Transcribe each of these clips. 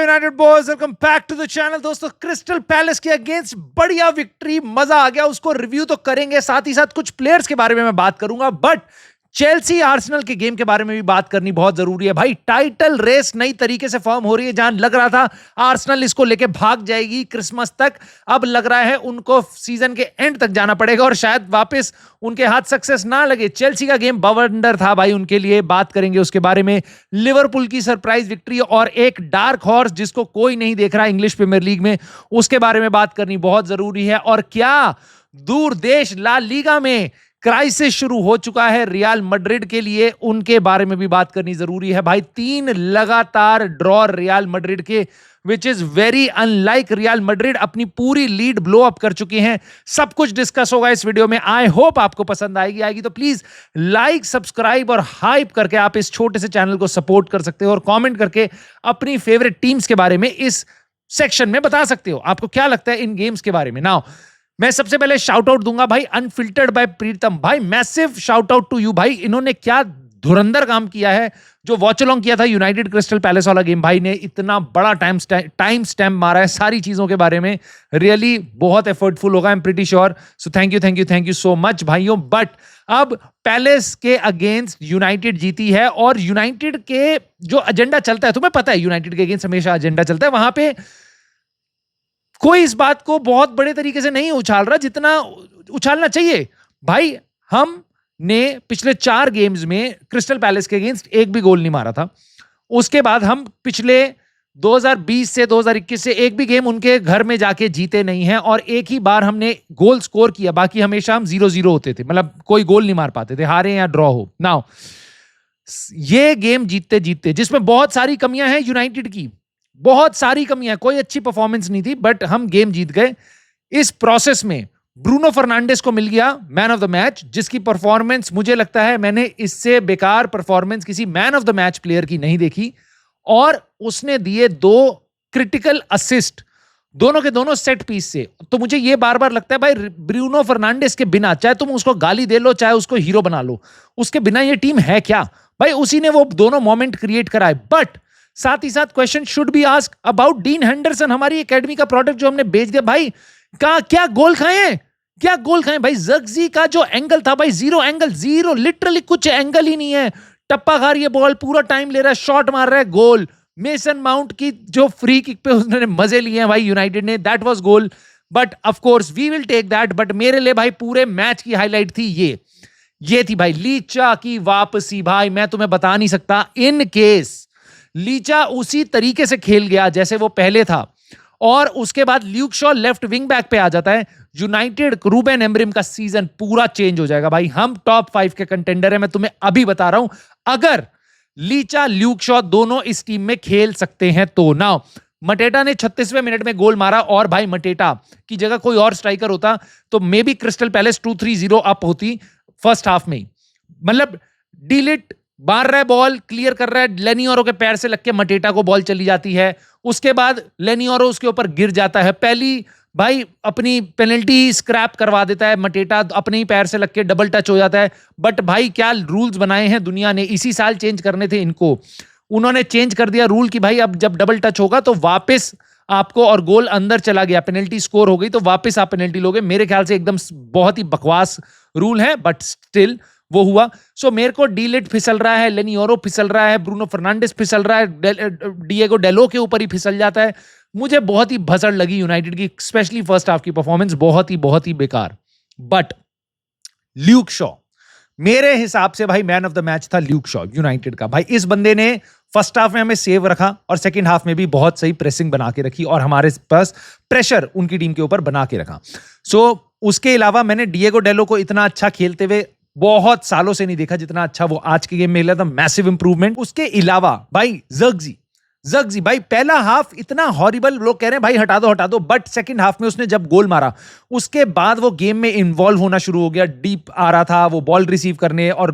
United boys, welcome back to the channel. दोस्तों, Crystal Palace के against बढ़िया victory, मजा आ गया। उसको रिव्यू तो करेंगे, साथ ही साथ कुछ प्लेयर्स के बारे में मैं बात करूंगा, बट चेल्सी आर्सेनल के गेम के बारे में भी बात करनी बहुत जरूरी है। भाई, टाइटल रेस नई तरीके से फॉर्म हो रही है। जहां लग रहा था आर्सेनल इसको लेके भाग जाएगी क्रिसमस तक, अब लग रहा है उनको सीजन के एंड तक जाना पड़ेगा और शायद वापस उनके हाथ सक्सेस ना लगे। चेल्सी का गेम बवंडर था भाई उनके लिए, बात करेंगे उसके बारे में। लिवरपूल की सरप्राइज विक्ट्री और एक डार्क हॉर्स जिसको कोई नहीं देख रहा इंग्लिश प्रीमियर लीग में, उसके बारे में बात करनी बहुत जरूरी है। और क्या दूर देश ला लीगा में क्राइसिस शुरू हो चुका है रियल मैड्रिड के लिए, उनके बारे में भी बात करनी जरूरी है। भाई, 3 लगातार ड्रॉ रियल मैड्रिड के, which is very unlike. Real Madrid अपनी पूरी लीड ब्लो अप कर चुके हैं। सब कुछ डिस्कस होगा इस वीडियो में। आई होप आपको पसंद आएगी तो प्लीज लाइक, सब्सक्राइब और हाइप करके आप इस छोटे से चैनल को सपोर्ट कर सकते हो और कमेंट करके अपनी फेवरेट टीम्स के बारे में इस सेक्शन में बता सकते हो। आपको क्या लगता है इन गेम्स के बारे में। नाउ मैं सबसे पहले शाउट आउट दूंगा भाई अनफिल्टर्ड बाय प्रीतम। भाई, massive shout out to you भाई। इन्होंने क्या धुरंधर काम किया है जो वॉच अलोंग किया था यूनाइटेड क्रिस्टल पैलेस वाला गेम। भाई ने इतना बड़ा टाइम स्टैम्प मारा है सारी चीजों के बारे में। रियली बहुत एफर्टफुल होगा, I am pretty sure. So thank you so much भाइयों। बट अब पैलेस के अगेंस्ट यूनाइटेड जीती है और यूनाइटेड के जो एजेंडा चलता है, तुम्हें पता है यूनाइटेड के अगेंस्ट हमेशा एजेंडा चलता है। वहां पे कोई इस बात को बहुत बड़े तरीके से नहीं उछाल रहा जितना उछालना चाहिए। भाई, हमने पिछले 4 गेम्स में क्रिस्टल पैलेस के अगेंस्ट एक भी गोल नहीं मारा था। उसके बाद हम पिछले 2020 से 2021 से एक भी गेम उनके घर में जाके जीते नहीं हैं और एक ही बार हमने गोल स्कोर किया, बाकी हमेशा हम 0-0 होते थे, मतलब कोई गोल नहीं मार पाते थे, हारे या ड्रॉ हो। नाउ ये गेम जीतते जीतते, जिसमें बहुत सारी कमियां हैं यूनाइटेड की, बहुत सारी कमियां, कोई अच्छी परफॉर्मेंस नहीं थी, बट हम गेम जीत गए। इस प्रोसेस में ब्रूनो फर्नांडिस को मिल गया मैन ऑफ द मैच, जिसकी परफॉर्मेंस मुझे लगता है मैंने इससे बेकार परफॉर्मेंस किसी man of the match player की नहीं देखी। और उसने दिए 2 क्रिटिकल असिस्ट, दोनों के दोनों सेट पीस से। तो मुझे ये बार बार लगता है भाई, ब्रूनो फर्नांडिस के बिना, चाहे तुम उसको गाली दे लो चाहे उसको हीरो बना लो, उसके बिना ये टीम है क्या भाई। उसी ने वो दोनों मोमेंट क्रिएट कराए। बट साथ ही साथ question should be ask about dean Henderson, हमारी एकेडमी का प्रोडक्ट जो हमने बेच दिया। भाई, क्या गोल खाए हैं, क्या गोल खाए भाई। ज़र्कज़ी का जो एंगल था भाई, 0 एंगल, 0, लिटरली कुछ एंगल ही नहीं है। टप्पा खा रही है बॉल, पूरा टाइम ले रहा है, शॉट मार रहा है, गोल। मेसन माउंट की जो फ्री किक पे उसने मजे लिए हैं भाई यूनाइटेड ने, that was goal. But of course we will take that. But मेरे लिए भाई पूरे मैच की हाईलाइट थी ये थी भाई लीचा की वापसी। भाई, मैं तुम्हें बता नहीं सकता, इन केस लीचा उसी तरीके से खेल गया जैसे वो पहले था और उसके बाद Luke Shaw left wing back पे आ जाता है, यूनाइटेड रूबेन एमरिम का सीजन पूरा चेंज हो जाएगा भाई। हम टॉप 5 के कंटेंडर है, मैं तुम्हें अभी बता रहा हूं, अगर लीचा ल्यूक शॉ दोनों इस टीम में खेल सकते हैं तो। नाउ मटेटा ने 36वें मिनट में गोल मारा और भाई मटेटा की जगह कोई और स्ट्राइकर होता तो may be crystal palace 2-3-0 up होती फर्स्ट हाफ में। मतलब डिलिट मार रहा है, बॉल क्लियर कर रहा है, लेनियोरो के पैर से लग के मटेटा को बॉल चली जाती है। उसके बाद लेनियोरो उसके ऊपर गिर जाता है। पहली भाई अपनी पेनल्टी स्क्रैप करवा देता है मटेटा, अपने ही पैर से लग के डबल टच हो जाता है। बट भाई, क्या रूल्स बनाए हैं दुनिया ने, इसी साल चेंज करने थे इनको, उन्होंने चेंज कर दिया रूल कि भाई अब जब डबल टच होगा तो वापस आपको, और गोल अंदर चला गया, पेनल्टी स्कोर हो गई तो वापस आप पेनल्टी लोगे। मेरे ख्याल से एकदम बहुत ही बकवास रूल है, बट स्टिल वो हुआ। सो मेरे को डीलिट फिसल रहा है, लेनियोरो फिसल रहा है, ब्रूनो फर्नांडिस फिसल रहा है, डिएगो डेलो के ऊपर ही फिसल जाता है। मुझे बहुत ही भसड़ लगी यूनाइटेड की, स्पेशली फर्स्ट हाफ की परफॉर्मेंस बहुत ही बेकार। बट ल्यूक शॉ मेरे हिसाब से भाई मैन ऑफ द मैच था ल्यूक शॉ यूनाइटेड का। भाई, इस बंदे ने फर्स्ट हाफ में हमें सेव रखा और सेकंड हाफ में भी बहुत सही प्रेसिंग बना के रखी और हमारे पास प्रेशर उनकी टीम के ऊपर बना के रखा। सो उसके अलावा मैंने डिएगो डेलो को इतना अच्छा खेलते हुए बहुत सालों से नहीं देखा जितना अच्छा वो आज के गेम में खेला था। Massive improvement. उसके अलावा भाई ज़र्कज़ी भाई, पहला हाफ इतना हॉरिबल, लोग कह रहे हैं भाई हटा दो, बट सेकंड हाफ में उसने जब गोल मारा उसके बाद वो गेम में इन्वॉल्व होना शुरू हो गया, डीप आ रहा था वो बॉल रिसीव करने और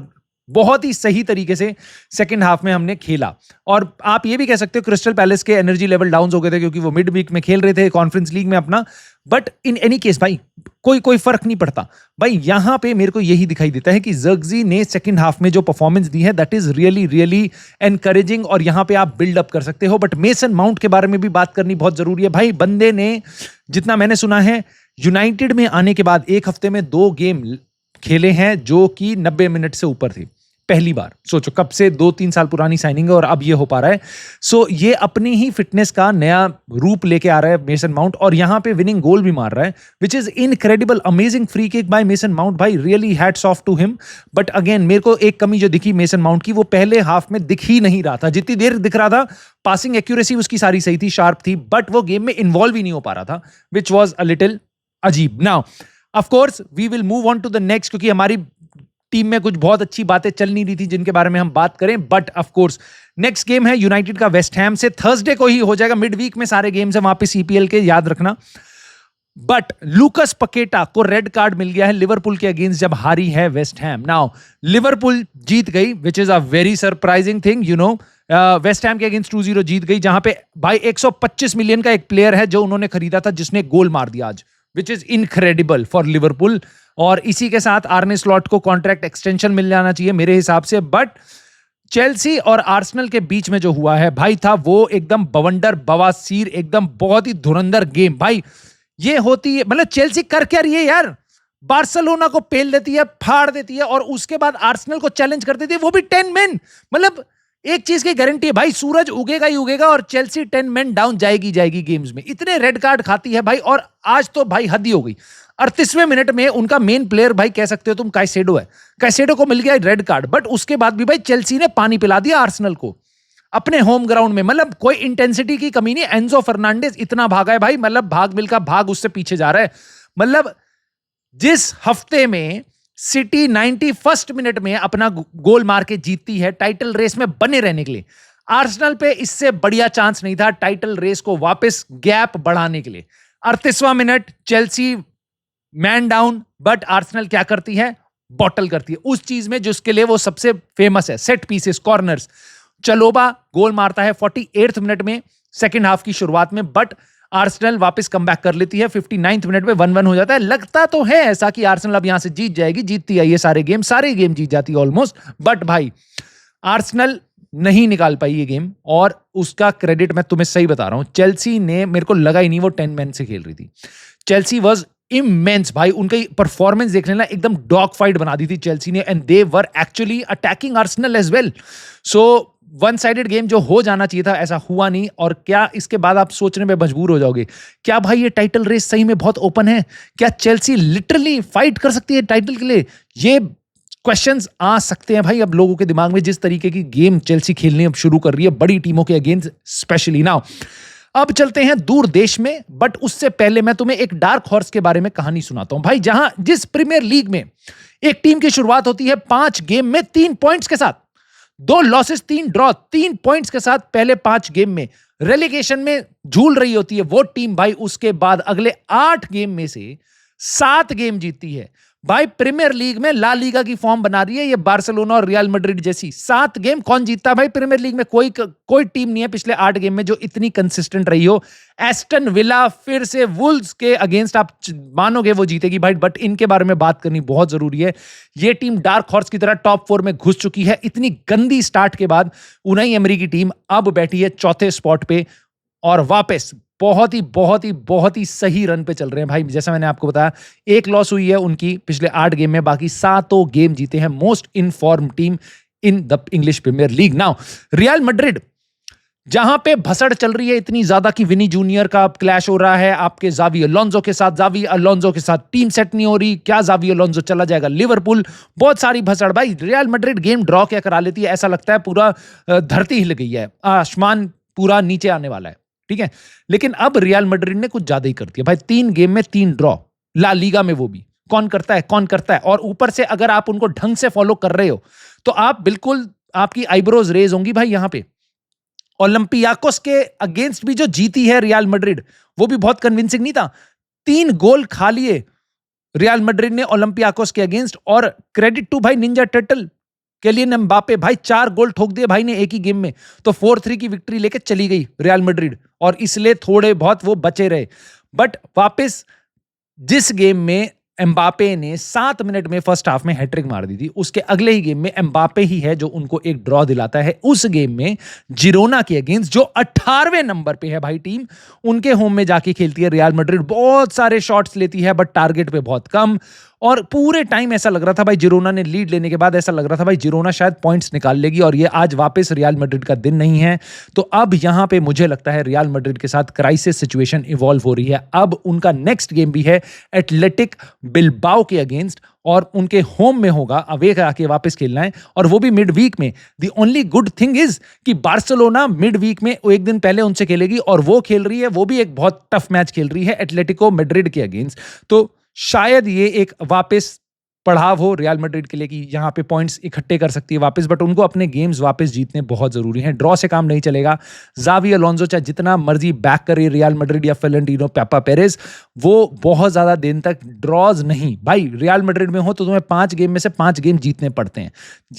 बहुत ही सही तरीके से सेकंड हाफ में हमने खेला। और आप ये भी कह सकते हो क्रिस्टल पैलेस के एनर्जी लेवल डाउन हो गए थे क्योंकि वो मिड वीक में खेल रहे थे कॉन्फ्रेंस लीग में अपना। बट इन एनी केस भाई कोई फर्क नहीं पड़ता भाई। यहां पे मेरे को यही दिखाई देता है कि ज़र्क्ज़ी ने सेकंड हाफ में जो परफॉर्मेंस दी है that is really really encouraging, और यहां पे आप बिल्ड अप कर सकते हो। बट मेसन माउंट के बारे में भी बात करनी बहुत जरूरी है भाई। बंदे ने, जितना मैंने सुना है, यूनाइटेड में आने के बाद एक हफ्ते में 2 गेम खेले हैं जो कि 90 मिनट से ऊपर थे। पहली बार सोचो, कब से 2-3 साल पुरानी साइनिंग है और अब ये हो पा रहा है। सो ये अपनी ही फिटनेस का नया रूप लेके आ रहा है मेसन माउंट, और यहां पे विनिंग गोल भी मार रहा है which is incredible. Amazing free kick by Mason Mount भाई, really hats off to him. But again मेरे को एक कमी जो दिखी मेसन माउंट की, वो पहले हाफ में दिख ही नहीं रहा था। जितनी देर दिख रहा था पासिंग एक्यूरेसी उसकी सारी सही थी, शार्प थी, बट वो गेम में इन्वॉल्व ही नहीं हो पा रहा था, विच वॉज अ लिटिल अजीब। Now of course we will move on to the next, क्योंकि हमारी टीम में कुछ बहुत अच्छी बातें चल नहीं रही थी जिनके बारे में हम बात करें। But of course next game है यूनाइटेड का वेस्ट हैम से, थर्सडे को ही हो जाएगा। मिड वीक में सारे गेम्स हैं वहां पे सीपीएल के, याद रखना। बट लूकस पकेटा को रेड कार्ड मिल गया है लिवरपूल के अगेंस्ट जब हारी है वेस्ट हैम। नाउ लिवरपूल जीत गई which is a very surprising thing, you know. West Ham के अगेंस्ट 2-0 जीत गई, जहां पे भाई 125 मिलियन का एक प्लेयर है जो उन्होंने खरीदा था जिसने गोल मार दिया आज, विच इज इनक्रेडिबल फॉर लिवरपूल। और इसी के साथ आर्ने स्लॉट को कॉन्ट्रैक्ट एक्सटेंशन मिल जाना चाहिए मेरे हिसाब से। बट चेल्सी और आर्सेनल के बीच में जो हुआ है भाई, था वो एकदम बवंडर बवासीर, एकदम बहुत ही धुरंधर गेम भाई। ये होती है, मतलब चेल्सी कर क्या रही है यार, बार्सिलोना को पेल देती है, फाड़ देती है, और उसके बाद आर्सेनल को चैलेंज कर देती है, वो भी 10 मैन। मतलब एक चीज की गारंटी है भाई, सूरज उगेगा ही उगेगा और चेल्सी 10 मैन डाउन जाएगी गेम्स में। इतने रेड कार्ड खाती है भाई, और आज तो भाई हद ही हो गई। 38वें मिनट में उनका मेन प्लेयर भाई कह सकते हो तुम काइसेडो है, काइसेडो को मिल गया रेड कार्ड। बट उसके बाद भी भाई चेल्सी ने पानी पिला दिया आर्सेनल को अपने होम ग्राउंड में। मतलब कोई इंटेंसिटी की कमी नहीं। एंजो फर्नांडिस इतना भागा है भाई, मतलब भाग मिल का भाग उससे पीछे जा रहा है। मतलब जिस हफ्ते में सिटी 91 मिनट में अपना गोल मार के जीतती है टाइटल रेस में बने रहने के लिए, आर्सेनल पे इससे बढ़िया चांस नहीं था टाइटल रेस को वापस गैप बढ़ाने के लिए। 38वां minute, Chelsea man down, but Arsenal क्या करती है, बॉटल करती है उस चीज में जिसके लिए वो सबसे फेमस है, सेट पीसेस, कॉर्नर्स। चलोबा गोल मारता है 48 मिनट में सेकंड हाफ की शुरुआत में, बट आर्सेनल वापस कमबैक कर लेती है। 59 मिनट में 1-1 हो जाता है। लगता तो है ऐसा कि आर्सेनल अब यहां से जीत जाएगी, जीतती है ये सारे गेम जीत जाती है ऑलमोस्ट। बट भाई आर्सेनल नहीं निकाल पाई ये गेम, और उसका क्रेडिट मैं तुम्हें सही बता रहा हूं, चेल्सी ने, मेरे को लगा ही नहीं वो 10 मैन से खेल रही थी। चेल्सी वॉज इमेंस भाई, उनकी परफॉर्मेंस देख लेना, एकदम डॉग फाइट बना दी थी चेल्सी ने, and they were actually attacking Arsenal as well. So one sided game जो हो जाना चाहिए था ऐसा हुआ नहीं। और क्या इसके बाद आप सोचने में मजबूर हो जाओगे, क्या भाई ये टाइटल रेस सही में बहुत ओपन है? क्या चेल्सी लिटरली फाइट कर सकती है टाइटल के लिए? ये क्वेश्चंस आ सकते हैं भाई अब लोगों के दिमाग में, जिस तरीके की गेम चेल्सी खेलनी अब शुरू कर रही है बड़ी टीमों के अगेंस्ट स्पेशली। नाउ अब चलते हैं दूर देश में, बट उससे पहले मैं तुम्हें एक डार्क हॉर्स के बारे में कहानी सुनाता हूं भाई। जहां जिस प्रीमियर लीग में एक टीम की शुरुआत होती है 5 गेम में 3 पॉइंट्स के साथ, 2 लॉसेस 3 ड्रॉ, 3 पॉइंट्स के साथ पहले 5 गेम में रेलीगेशन में झूल रही होती है वो टीम भाई, उसके बाद अगले 8 गेम में से 7 गेम जीतती है भाई। प्रीमियर लीग में ला लीगा की फॉर्म बना रही है ये बार्सिलोना और रियल मैड्रिड जैसी। 7 गेम कौन जीतता है भाई प्रीमियर लीग में? कोई टीम नहीं है पिछले 8 गेम में जो इतनी कंसिस्टेंट रही हो। एस्टन विला फिर से वुल्व्स के अगेंस्ट आप मानोगे वो जीतेगी भाई, बट इनके बारे में बात करनी बहुत जरूरी है। ये टीम डार्क हॉर्स की तरह टॉप 4 में घुस चुकी है। इतनी गंदी स्टार्ट के बाद उनाई एमरी की टीम अब बैठी है चौथे स्पॉट पे, और वापस बहुत ही सही रन पे चल रहे हैं भाई। जैसा मैंने आपको बताया, 1 लॉस हुई है उनकी पिछले 8 गेम में, बाकी 7 गेम जीते हैं। Most inform team in the English Premier League. Now Real Madrid जहां पे भसड़ चल रही है इतनी ज्यादा कि विनी जूनियर का क्लैश हो रहा है आपके जावी अलोंसो के साथ। जावी अलोंसो के साथ टीम सेट नहीं हो रही, क्या जावी अलोंसो चला जाएगा लिवरपूल? बहुत सारी भसड़ भाई। रियल मैड्रिड गेम ड्रॉ क्या करा लेती है, ऐसा लगता है पूरा धरती हिल गई है, आसमान पूरा नीचे आने वाला है, ठीक है। लेकिन अब रियल मैड्रिड ने कुछ ज्यादा ही कर दिया भाई। 3 गेम में 3 ड्रॉ, ला लीगा में वो भी। कौन करता है? और ऊपर से अगर आप उनको ढंग से फॉलो कर रहे हो तो आप बिल्कुल, आपकी आईब्रोज रेज होंगी भाई। यहां पे ओलंपियाकोस के अगेंस्ट भी जो जीती है रियल मैड्रिड, वो भी बहुत कन्विंसिंग नहीं था। 3 गोल खा लिए रियल मैड्रिड ने ओलंपियाकोस के अगेंस्ट, और क्रेडिट टू भाई निंजा टर्टल, केलियन एम्बापे भाई 4 गोल ठोक दिए भाई ने एक ही गेम में, तो 4-3 की विक्ट्री लेके चली गई रियल मैड्रिड, और इसलिए थोड़े बहुत वो बचे रहे। बट वापस जिस गेम में एम्बापे ने 7 मिनट में फर्स्ट हाफ में हैट्रिक मार दी थी, उसके अगले ही गेम में एम्बापे ही है जो उनको एक ड्रॉ दिलाता है। उस गेम में जिरोना के अगेंस्ट, जो 18वें नंबर पे है भाई टीम, उनके होम में जाके खेलती है रियल मैड्रिड, बहुत सारे शॉट्स लेती है बट टारगेट पे बहुत कम, और पूरे टाइम ऐसा लग रहा था भाई जिरोना ने लीड लेने के बाद ऐसा लग रहा था भाई जिरोना शायद पॉइंट्स निकाल लेगी, और ये आज वापस रियल मैड्रिड का दिन नहीं है। तो अब यहां पे मुझे लगता है रियल मैड्रिड के साथ क्राइसिस सिचुएशन इवॉल्व हो रही है। अब उनका नेक्स्ट गेम भी है एथलेटिक बिलबाओ के अगेंस्ट, और उनके होम में होगा, अवे आके वापस खेलना है, और वो भी मिड वीक में। The only good thing is कि बार्सिलोना मिड वीक में एक दिन पहले उनसे खेलेगी, और वो खेल रही है, वो भी एक बहुत टफ मैच खेल रही है एटलेटिको मैड्रिड के अगेंस्ट। तो शायद ये एक वापस पड़ाव हो रियल मैड्रिड के लिए कि यहां पे पॉइंट्स इकट्ठे कर सकती है वापस, बट उनको अपने गेम्स वापस जीतने बहुत जरूरी हैं। ड्रॉ से काम नहीं चलेगा। जावी अलोंसो चाहे जितना मर्जी बैक करे रियल मैड्रिड या फ्लोरेंटिनो पेरेज, वो बहुत ज्यादा दिन तक ड्रॉज नहीं। भाई रियल मैड्रिड में हो तो तुम्हें 5 गेम में से 5 गेम जीतने पड़ते हैं,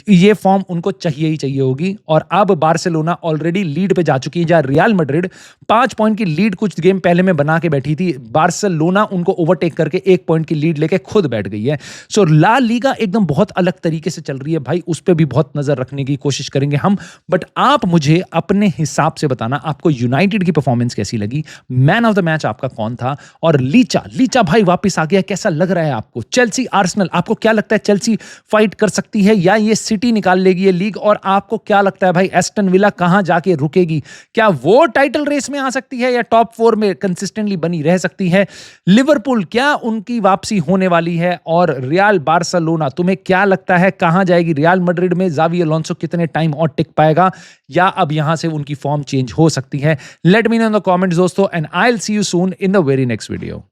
ये फॉर्म उनको चाहिए ही चाहिए होगी। और अब बार्सिलोना ऑलरेडी लीड पे जा चुकी है, जहां रियल मैड्रिड 5 पॉइंट की लीड कुछ गेम पहले में बना के बैठी थी, बार्सिलोना उनको ओवरटेक करके 1 पॉइंट की लीड लेके खुद बैठ गई है। सो ला लीगा एकदम बहुत अलग तरीके से चल रही है भाई, उस पर भी बहुत नजर रखने की कोशिश करेंगे हम। बट आप मुझे अपने हिसाब से बताना आपको यूनाइटेड की परफॉर्मेंस कैसी लगी, मैन ऑफ द मैच आपका कौन था, और लीचा भाई वापस आ गया, कैसा लग रहा है आपको? चेल्सी आर्सेनल, आपको क्या लगता है चेल्सी फाइट कर सकती है या ये सिटी निकाल लेगी ये लीग? और आपको क्या लगता है भाई एस्टन विला कहां जाके रुकेगी? क्या वो टाइटल रेस में आ सकती है या टॉप 4 में कंसिस्टेंटली बनी रह सकती है? लिवरपूल, क्या उनकी वापसी होने वाली है? और रियल बार्सिलोना, तुम्हें क्या लगता है कहां जाएगी? रियल मैड्रिड में जावी अलोंसो कितने टाइम और टिक पाएगा, या अब यहां से उनकी फॉर्म चेंज हो सकती है? Let me know in the comments दोस्तों, and I will see you soon in the very next video.